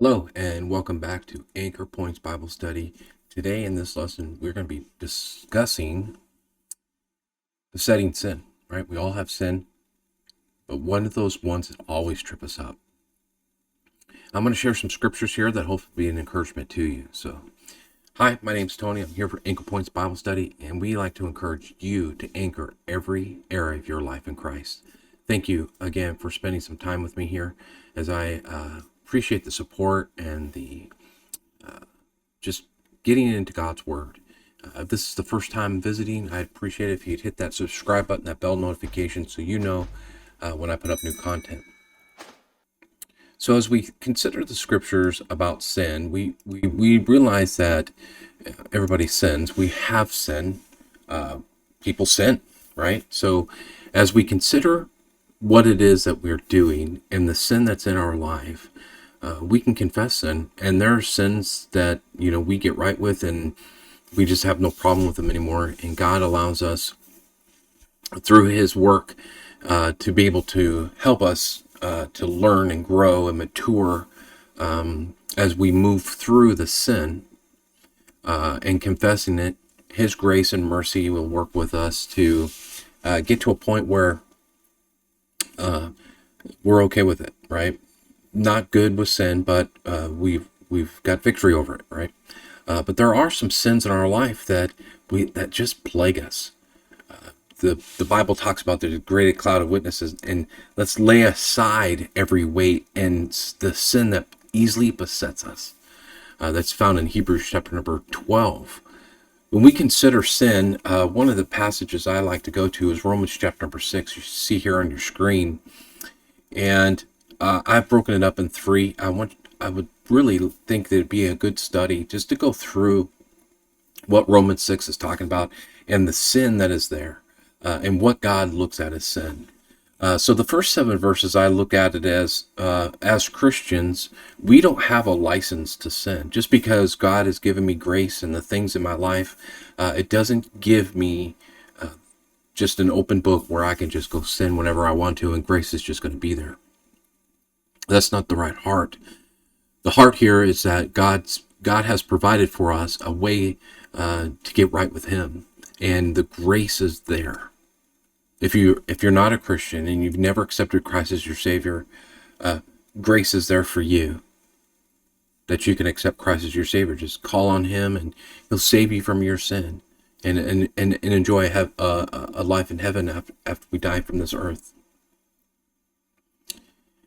Hello, and welcome back to Anchor Points Bible Study. Today, in this lesson, we're going to be discussing besetting sin, right? We all have sin, but one of those ones that always trip us up. I'm going to share some scriptures here that hopefully be an encouragement to you. So, hi, my name's Tony. I'm here for Anchor Points Bible Study, and we like to encourage you to anchor every area of your life in Christ. Thank you again for spending some time with me here as I appreciate the support and the just getting into God's Word. If this is the first time visiting, I'd appreciate it if you'd hit that subscribe button, that bell notification, so you know when I put up new content. So as we consider the scriptures about sin, we realize that everybody sins. We have sin. People sin, right? So as we consider what it is that we're doing and the sin that's in our life, we can confess sin, and there are sins that we get right with, and we just have no problem with them anymore. And God allows us through His work to be able to help us to learn and grow and mature as we move through the sin and confessing it. His grace and mercy will work with us to get to a point where we're okay with it, right? Not good with sin, but we've got victory over it, right? But there are some sins in our life that just plague us. The Bible talks about the great cloud of witnesses, and let's lay aside every weight and the sin that easily besets us. That's found in Hebrews chapter number 12. When we consider sin, one of the passages I like to go to is Romans chapter number 6. You see here on your screen, and I've broken it up in three. I would really think that it'd be a good study just to go through what Romans 6 is talking about and the sin that is there and what God looks at as sin. So the first 7 verses, I look at it as Christians, we don't have a license to sin. Just because God has given me grace and the things in my life, it doesn't give me just an open book where I can just go sin whenever I want to and grace is just going to be there. That's not the right heart. The heart here is that God has provided for us a way to get right with Him, and the grace is there. If you're not a Christian and you've never accepted Christ as your Savior, grace is there for you, that you can accept Christ as your Savior. Just call on Him, and He'll save you from your sin, and enjoy a life in heaven after we die from this earth.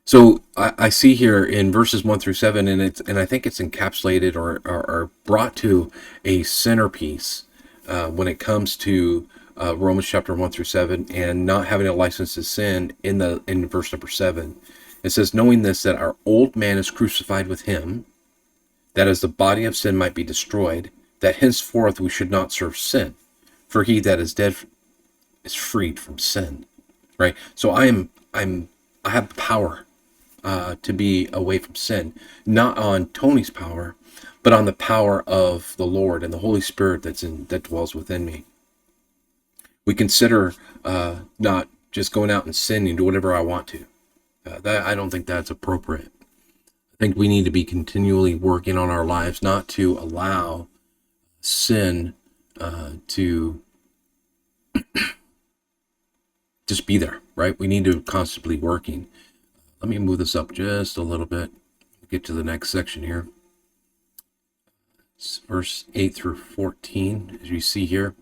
So I see here in verses 1 through 7, and I think it's encapsulated or brought to a centerpiece when it comes to Romans chapter 1 through 7 and not having a license to sin in verse number 7. It says, knowing this, that our old man is crucified with Him, that as the body of sin might be destroyed, that henceforth we should not serve sin. For he that is dead is freed from sin. Right? So I have the power to be away from sin, not on Tony's power, but on the power of the Lord and the Holy Spirit that dwells within me. We consider not just going out and sinning, do whatever I want to. I don't think that's appropriate. I think we need to be continually working on our lives, not to allow sin to just be there, right? We need to constantly working. Let me move this up just a little bit. Get to the next section here. It's verse 8 through 14, as you see here.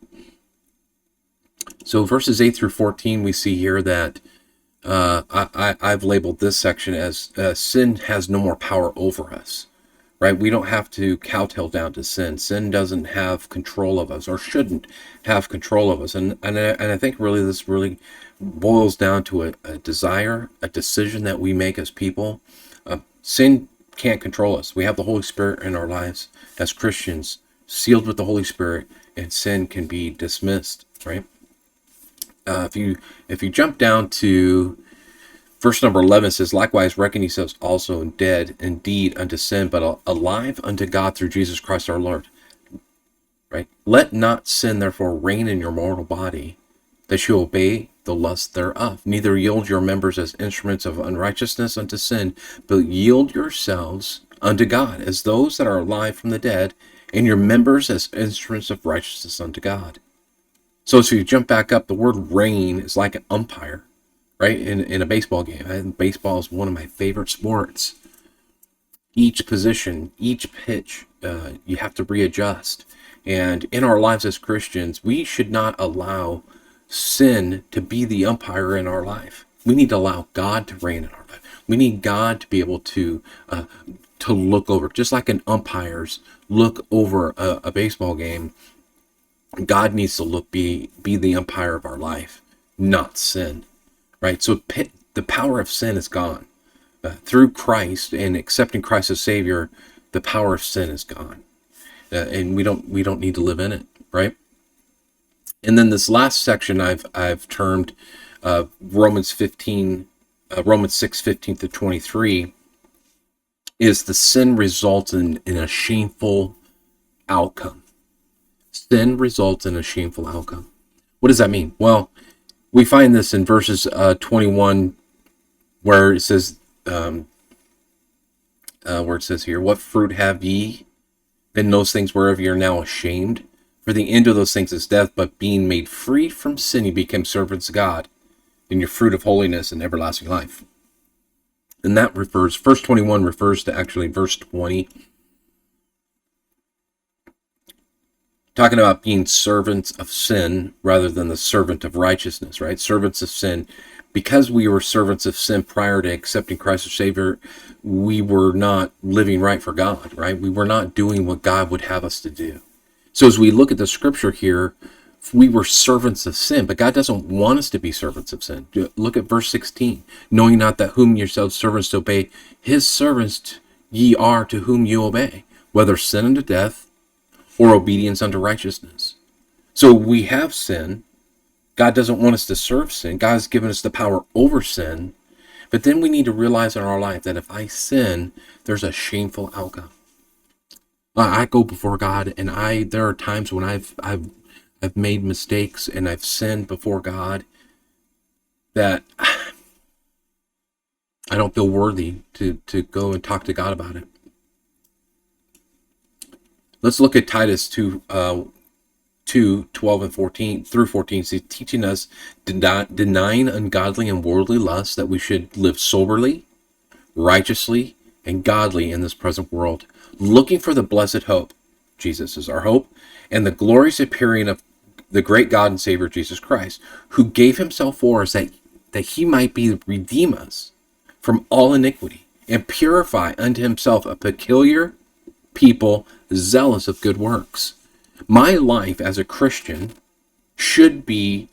So verses 8 through 14, we see here that I've labeled this section as sin has no more power over us, right? We don't have to kowtow down to sin. Sin doesn't have control of us, or shouldn't have control of us. And I think really this really boils down to a desire, a decision that we make as people. Sin can't control us. We have the Holy Spirit in our lives as Christians, sealed with the Holy Spirit, and sin can be dismissed, right? If you jump down to verse number 11, it says, likewise reckon yourselves also dead indeed unto sin, but alive unto God through Jesus Christ our Lord. Right? Let not sin therefore reign in your mortal body, that you obey the lust thereof. Neither yield your members as instruments of unrighteousness unto sin, but yield yourselves unto God, as those that are alive from the dead, and your members as instruments of righteousness unto God. So if you jump back up, the word reign is like an umpire, right? In a baseball game. And baseball is one of my favorite sports. Each position, each pitch, you have to readjust. And in our lives as Christians, we should not allow sin to be the umpire in our life. We need to allow God to reign in our life. We need God to be able to look over, just like an umpire's look over a baseball game. God needs to be the umpire of our life, not sin, right? So the power of sin is gone. Through Christ and accepting Christ as Savior, the power of sin is gone, and we don't need to live in it, right? And then this last section I've termed Romans 6:15 to 23 is the sin results in a shameful outcome. Sin results in a shameful outcome. What does that mean? Well, we find this in verses 21, where it says here, what fruit have ye in those things whereof ye are now ashamed? For the end of those things is death, but being made free from sin, ye became servants of God, in your fruit of holiness and everlasting life. And that verse 21 refers to actually verse 20, talking about being servants of sin rather than the servant of righteousness, right? Servants of sin. Because we were servants of sin prior to accepting Christ as Savior, we were not living right for God, right? We were not doing what God would have us to do. So as we look at the scripture here, we were servants of sin, but God doesn't want us to be servants of sin. Look at verse 16. Knowing not that whom yourselves servants to obey, his servants ye are to whom you obey, whether sin unto death or obedience unto righteousness. So we have sin. God doesn't want us to serve sin. God has given us the power over sin. But then we need to realize in our life that if I sin, there's a shameful outcome. I go before God, and there are times when I've made mistakes and I've sinned before God that I don't feel worthy to go and talk to God about it. Let's look at Titus 2:12 and 14 through 14. So teaching us denying ungodly and worldly lusts, that we should live soberly, righteously, and godly in this present world, looking for the blessed hope. Jesus is our hope, and the glorious appearing of the great God and Savior Jesus Christ, who gave himself for us that he might redeem us from all iniquity and purify unto himself a peculiar people zealous of good works. My life as a Christian should be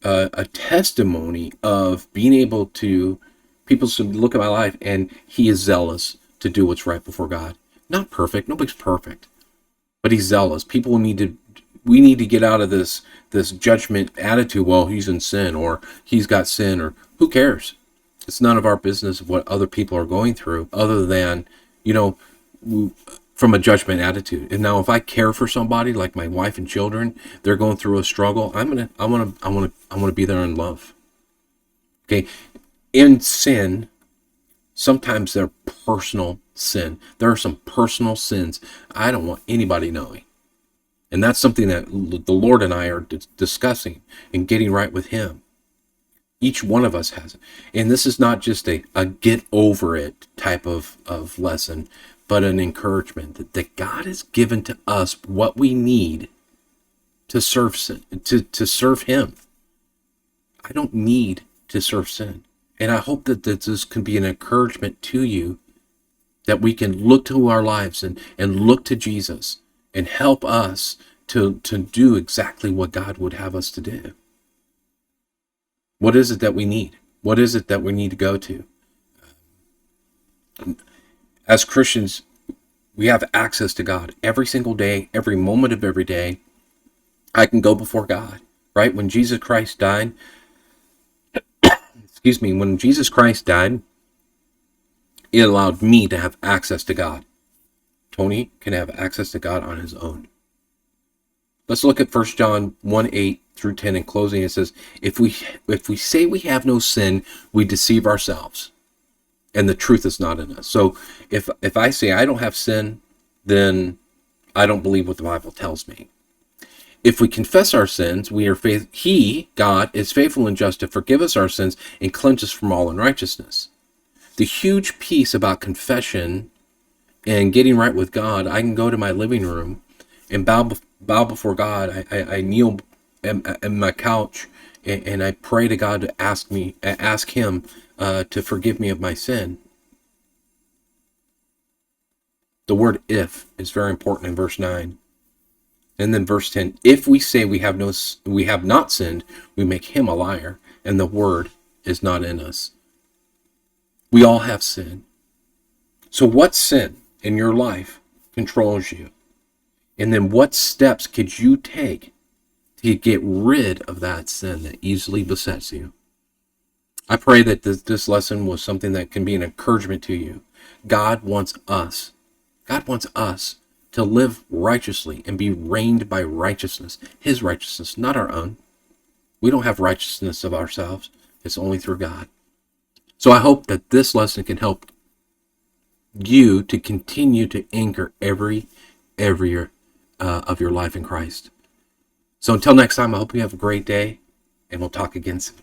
a testimony of being able to, people should look at my life and he is zealous to do what's right before God. Not perfect, nobody's perfect, but he's zealous. We need to get out of this judgment attitude, well, he's in sin, or he's got sin, or who cares? It's none of our business what other people are going through, other than, from a judgment attitude. And now if I care for somebody like my wife and children, they're going through a struggle, I want to be there in love. Okay. In sin, sometimes they're personal sin. There are some personal sins I don't want anybody knowing. And that's something that the Lord and I are discussing and getting right with him. Each one of us has it. And this is not just a get over it type of lesson, but an encouragement that God has given to us what we need to serve sin, to serve him. I don't need to serve sin. And I hope that this can be an encouragement to you, that we can look to our lives and look to Jesus and help us to do exactly what God would have us to do. What is it that we need? What is it that we need to go to? As Christians, we have access to God every single day, every moment of every day. I can go before God, right? When Jesus Christ died, when Jesus Christ died, it allowed me to have access to God. Tony can have access to God on his own. Let's look at 1 John 1:8 through 10 in closing. It says, if we say we have no sin, we deceive ourselves, and the truth is not in us. So if I say I don't have sin, then I don't believe what the Bible tells me. If we confess our sins, God, is faithful and just to forgive us our sins and cleanse us from all unrighteousness. The huge piece about confession and getting right with God, I can go to my living room and bow before God. I kneel in my couch and I pray to God to ask Him to forgive me of my sin. The word "if" is very important in verse 9. And then verse 10, if we say we have not sinned, we make Him a liar, and the word is not in us. We all have sin. So what sin in your life controls you? And then what steps could you take to get rid of that sin that easily besets you? I pray that this lesson was something that can be an encouragement to you. God wants us to live righteously and be reigned by righteousness, His righteousness, not our own. We don't have righteousness of ourselves. It's only through God. So I hope that this lesson can help you to continue to anchor every area of your life in Christ. So until next time, I hope you have a great day, and we'll talk again soon.